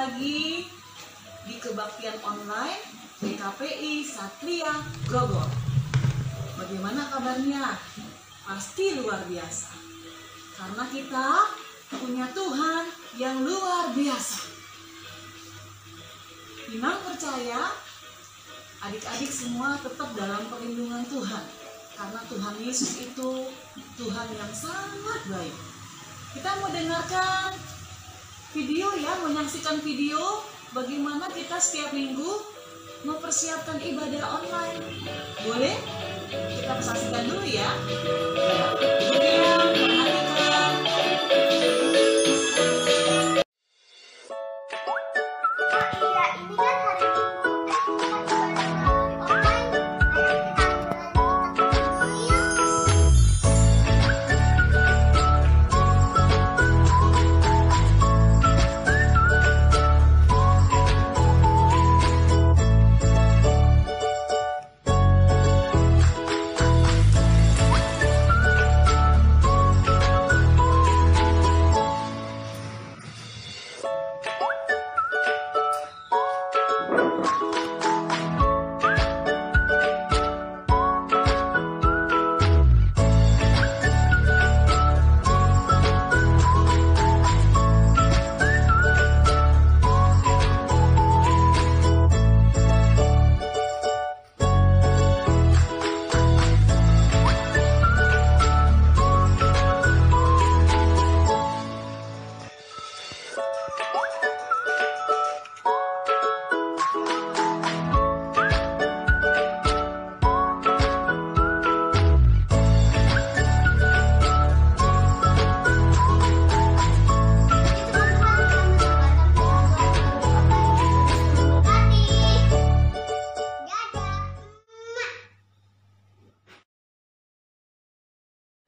lagi di kebaktian online GKPI Satria Grogol. Bagaimana kabarnya? Pasti luar biasa. Karena kita punya Tuhan yang luar biasa. Imam percaya adik-adik semua tetap dalam perlindungan Tuhan. Karena Tuhan Yesus itu Tuhan yang sangat baik. Kita mau dengarkan video ya, menyaksikan video bagaimana kita setiap minggu mempersiapkan ibadah online. Boleh? Kita saksikan dulu ya. Kemudian perhatikan.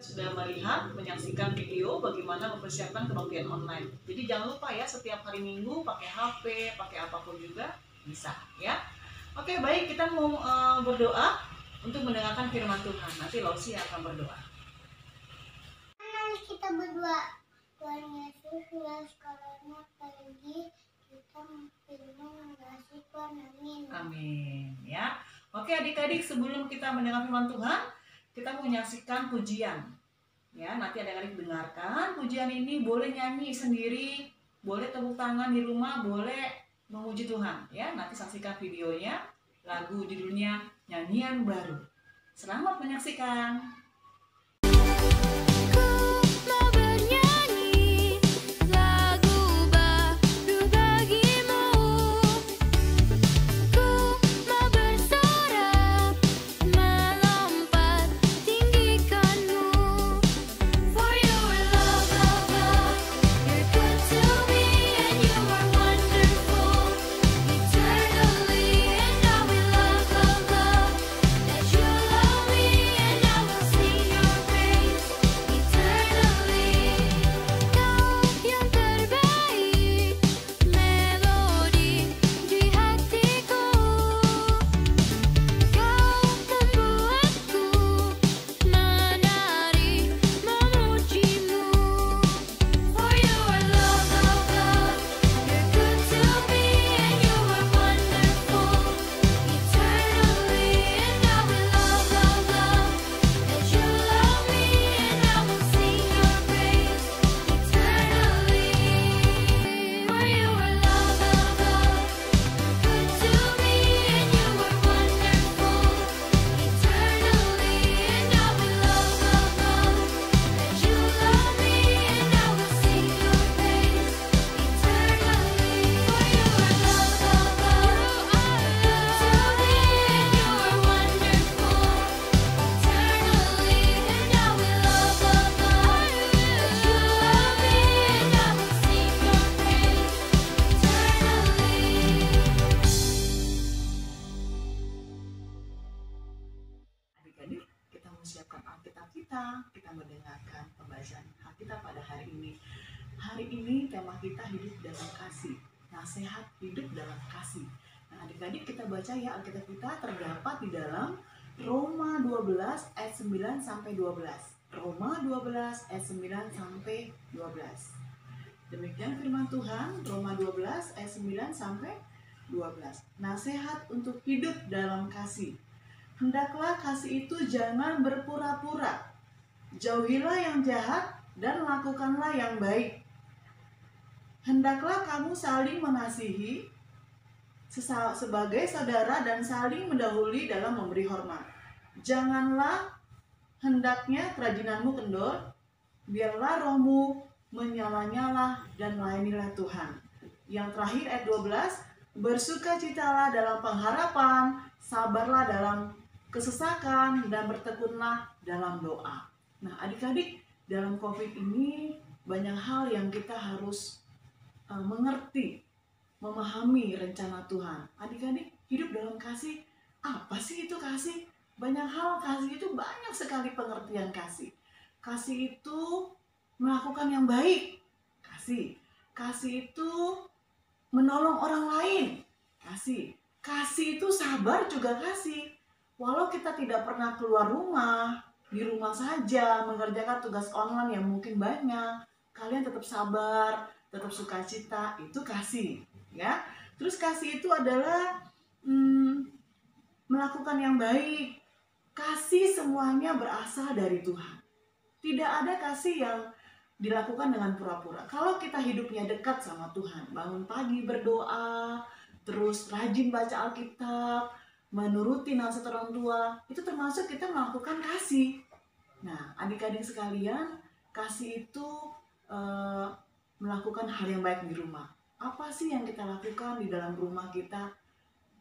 Sudah melihat, menyaksikan video bagaimana mempersiapkan kebaktian online. Jadi jangan lupa ya, setiap hari Minggu pakai HP, pakai apapun juga bisa ya. Oke, baik, kita mau berdoa untuk mendengarkan firman Tuhan. Nanti Lausi akan berdoa. Mari kita berdoa. Tuhan Yesus, sudah sekarangnya pergi, kita firman mengasihi Tuhan. Amin. Amin ya. Oke adik-adik, sebelum kita mendengar firman Tuhan, kita mau menyaksikan pujian. Ya, nanti adik-adik dengarkan pujian ini, boleh nyanyi sendiri, boleh tepuk tangan di rumah, boleh memuji Tuhan. Ya, nanti saksikan videonya, lagu judulnya Nyanyian Baru. Selamat menyaksikan. Kita menyiapkan Alkitab kita mendengarkan pembacaan Alkitab pada hari ini. Hari ini tema kita hidup dalam kasih, nasihat hidup dalam kasih. Nah adik-adik kita baca ya, Alkitab kita terdapat di dalam Roma 12 ayat 9 sampai 12. Roma 12 ayat 9 sampai 12. Demikian firman Tuhan, Roma 12 ayat 9 sampai 12. Nasihat untuk hidup dalam kasih. Hendaklah kasih itu jangan berpura-pura. Jauhilah yang jahat dan lakukanlah yang baik. Hendaklah kamu saling mengasihi sebagai saudara dan saling mendahului dalam memberi hormat. Janganlah hendaknya kerajinanmu kendor, biarlah rohmu menyala-nyala dan layanilah Tuhan. Yang terakhir ayat 12, bersukacitalah dalam pengharapan, sabarlah dalam kesesakan, dan bertekunlah dalam doa. Nah, adik-adik, dalam COVID ini banyak hal yang kita harus mengerti, memahami rencana Tuhan. Adik-adik, hidup dalam kasih, apa sih itu kasih? Banyak hal kasih itu, banyak sekali pengertian kasih. Kasih itu melakukan yang baik. Kasih itu menolong orang lain. Kasih itu sabar juga kasih. Walau kita tidak pernah keluar rumah, di rumah saja mengerjakan tugas online yang mungkin banyak, kalian tetap sabar, tetap sukacita, itu kasih, ya. Terus kasih itu adalah melakukan yang baik. Kasih semuanya berasal dari Tuhan. Tidak ada kasih yang dilakukan dengan pura-pura. Kalau kita hidupnya dekat sama Tuhan, bangun pagi berdoa, terus rajin baca Alkitab, menuruti nasihat orang tua, itu termasuk kita melakukan kasih. Nah, adik-adik sekalian, kasih itu melakukan hal yang baik di rumah. Apa sih yang kita lakukan di dalam rumah kita?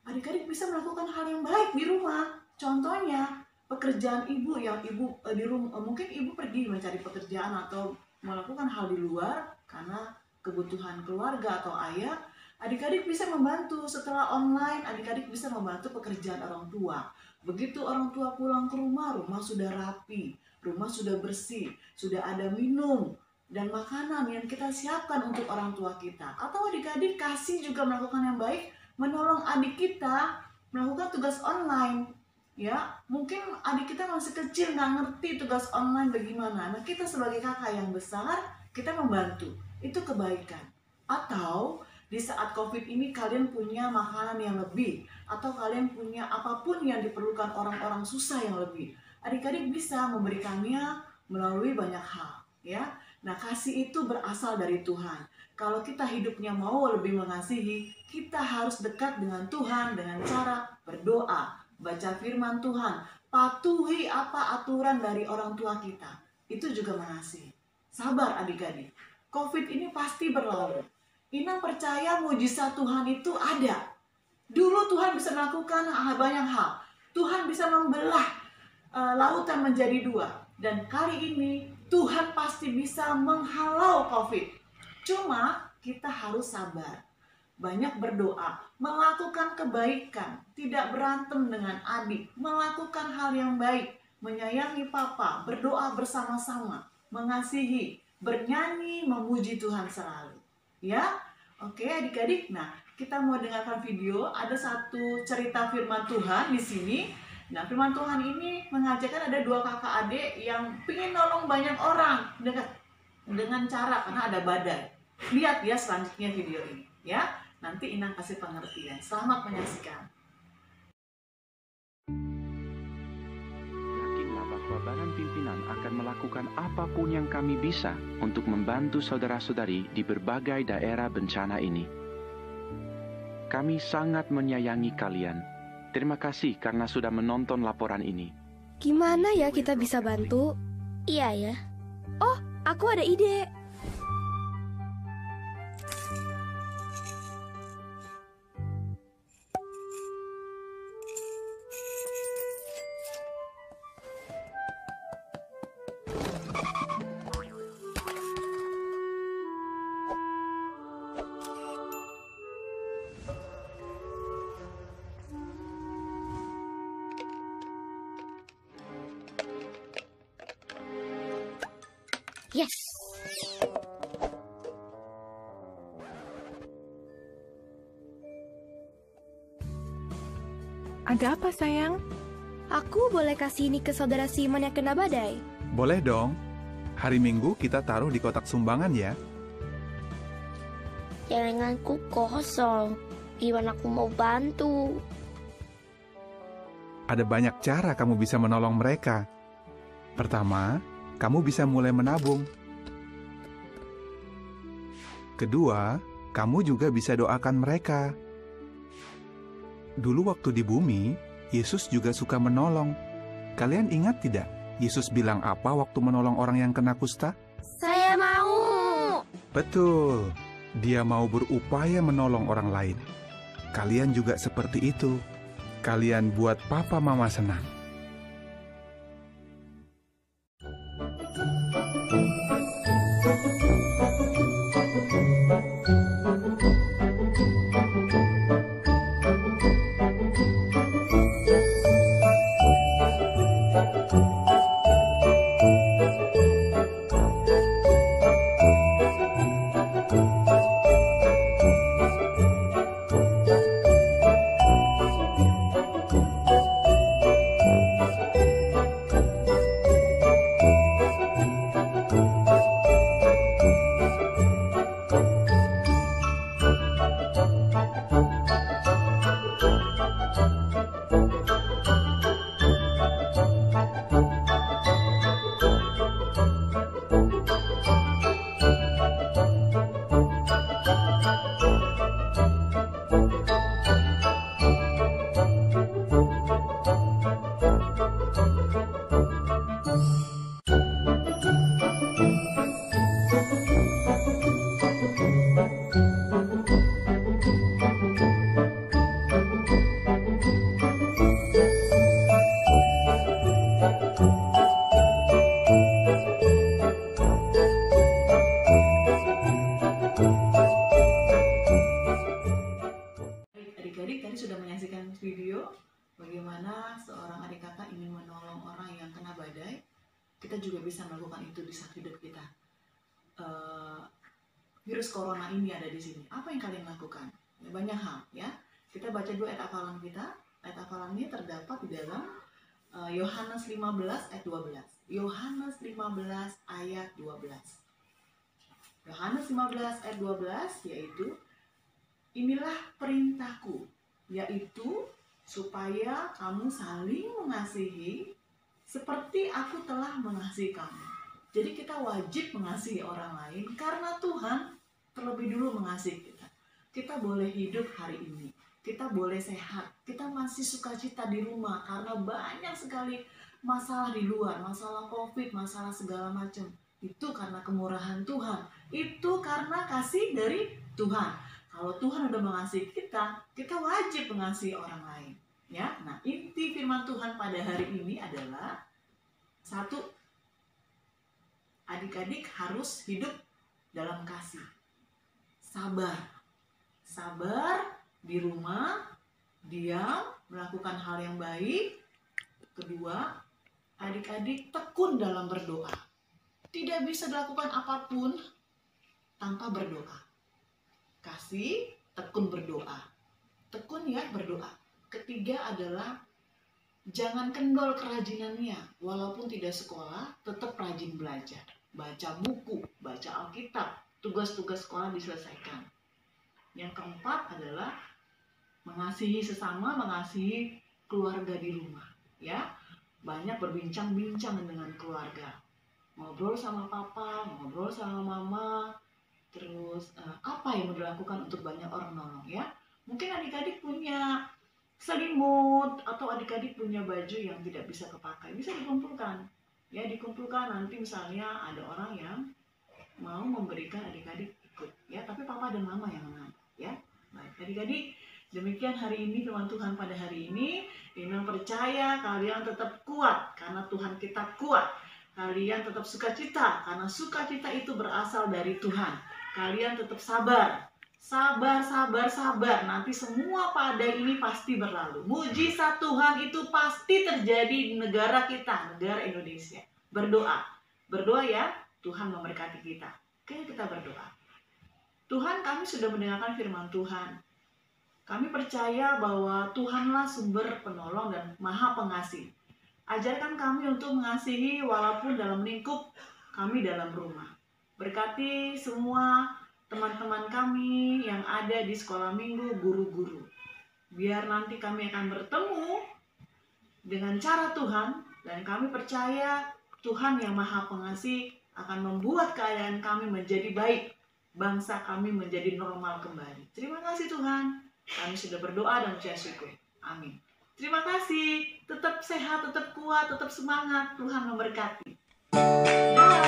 Adik-adik bisa melakukan hal yang baik di rumah. Contohnya, pekerjaan ibu yang ibu di rumah, mungkin ibu pergi mencari pekerjaan atau melakukan hal di luar karena kebutuhan keluarga atau ayah. Adik-adik bisa membantu setelah online, adik-adik bisa membantu pekerjaan orang tua. Begitu orang tua pulang ke rumah, rumah sudah rapi, rumah sudah bersih, sudah ada minum dan makanan yang kita siapkan untuk orang tua kita. Atau adik-adik kasih juga melakukan yang baik, menolong adik kita melakukan tugas online. Ya, mungkin adik kita masih kecil, nggak ngerti tugas online bagaimana. Nah, kita sebagai kakak yang besar, kita membantu. Itu kebaikan. Atau di saat COVID ini kalian punya makanan yang lebih, atau kalian punya apapun yang diperlukan orang-orang susah yang lebih. Adik-adik bisa memberikannya melalui banyak hal, ya. Nah, kasih itu berasal dari Tuhan. Kalau kita hidupnya mau lebih mengasihi, kita harus dekat dengan Tuhan dengan cara berdoa, baca firman Tuhan, patuhi apa aturan dari orang tua kita. Itu juga mengasihi. Sabar adik-adik. COVID ini pasti berlalu. Inang percaya mujizat Tuhan itu ada. Dulu Tuhan bisa melakukan banyak hal. Tuhan bisa membelah lautan menjadi dua. Dan kali ini Tuhan pasti bisa menghalau COVID. Cuma kita harus sabar. Banyak berdoa, melakukan kebaikan, tidak berantem dengan adik, melakukan hal yang baik, menyayangi papa, berdoa bersama-sama, mengasihi, bernyanyi, memuji Tuhan selalu. Ya, oke adik-adik. Nah, kita mau dengarkan video. Ada satu cerita firman Tuhan di sini. Nah, firman Tuhan ini mengajarkan ada dua kakak adik yang ingin nolong banyak orang dengan cara karena ada badai. Lihat ya selanjutnya video ini, ya. Nanti Inang kasih pengertian. Selamat menyaksikan. Yakinlah bahwa Badan Pimpinan akan melakukan apapun yang kami bisa untuk membantu saudara-saudari di berbagai daerah bencana ini. Kami sangat menyayangi kalian. Terima kasih karena sudah menonton laporan ini. Gimana ya kita bisa bantu? Iya ya. Oh, aku ada ide. Yes. Ada apa sayang? Aku boleh kasih ini ke saudara Simon yang kena badai? Boleh dong. Hari Minggu kita taruh di kotak sumbangan ya. Celenganku kosong. Gimana aku mau bantu? Ada banyak cara kamu bisa menolong mereka. Pertama, kamu bisa mulai menabung. Kedua, kamu juga bisa doakan mereka. Dulu waktu di bumi, Yesus juga suka menolong. Kalian ingat tidak, Yesus bilang apa waktu menolong orang yang kena kusta? Saya mau. Betul, dia mau berupaya menolong orang lain. Kalian juga seperti itu. Kalian buat papa mama senang. Adik-adik tadi sudah menyaksikan video bagaimana seorang adik kakak ingin menolong orang yang kena badai. Kita juga bisa melakukan itu di saat hidup kita. Virus corona ini ada di sini. Apa yang kalian lakukan? Ya, banyak hal ya. Kita baca dulu ayat hafalan kita. Ayat hafalan ini terdapat di dalam Yohanes 15 ayat 12. Yohanes 15 ayat 12. Yohanes 15 ayat 12 yaitu inilah perintahku, yaitu supaya kamu saling mengasihi seperti aku telah mengasihi kamu. Jadi kita wajib mengasihi orang lain karena Tuhan terlebih dulu mengasihi kita. Kita boleh hidup hari ini, kita boleh sehat, kita masih sukacita di rumah karena banyak sekali masalah di luar, masalah COVID, masalah segala macam. Itu karena kemurahan Tuhan, itu karena kasih dari Tuhan. Kalau Tuhan udah mengasihi kita, kita wajib mengasihi orang lain. Ya, nah inti firman Tuhan pada hari ini adalah satu, adik-adik harus hidup dalam kasih, sabar di rumah, diam, melakukan hal yang baik. Kedua, adik-adik tekun dalam berdoa. Tidak bisa dilakukan apapun tanpa berdoa. Kasih, tekun berdoa. Tekun ya berdoa. Ketiga adalah jangan kendor kerajinannya. Walaupun tidak sekolah, tetap rajin belajar. Baca buku, baca Alkitab, tugas-tugas sekolah diselesaikan. Yang keempat adalah mengasihi sesama, mengasihi keluarga di rumah. Ya, banyak berbincang-bincang dengan keluarga. Ngobrol sama papa, ngobrol sama mama. Terus apa yang mau dilakukan untuk banyak orang nolong ya? Mungkin adik-adik punya selimut atau adik-adik punya baju yang tidak bisa kepakai, bisa dikumpulkan. Ya, dikumpulkan nanti misalnya ada orang yang mau memberikan adik-adik ikut ya, tapi papa dan mama yang mengambil ya. Baik, adik-adik, demikian hari ini firman Tuhan pada hari ini. Iman percaya kalian tetap kuat karena Tuhan kita kuat. Kalian tetap sukacita karena sukacita itu berasal dari Tuhan. Kalian tetap sabar. Sabar. Nanti semua badai ini pasti berlalu. Mujizat Tuhan itu pasti terjadi di negara kita, negara Indonesia. Berdoa ya, Tuhan memberkati kita. Oke, kita berdoa. Tuhan, kami sudah mendengarkan firman Tuhan. Kami percaya bahwa Tuhanlah sumber penolong dan maha pengasih. Ajarkan kami untuk mengasihi walaupun dalam lingkup kami dalam rumah. Berkati semua teman-teman kami yang ada di sekolah minggu, guru-guru. Biar nanti kami akan bertemu dengan cara Tuhan, dan kami percaya Tuhan yang Maha Pengasih akan membuat keadaan kami menjadi baik, bangsa kami menjadi normal kembali. Terima kasih Tuhan, kami sudah berdoa dan ucap syukur. Amin. Terima kasih, tetap sehat, tetap kuat, tetap semangat. Tuhan memberkati. Dah.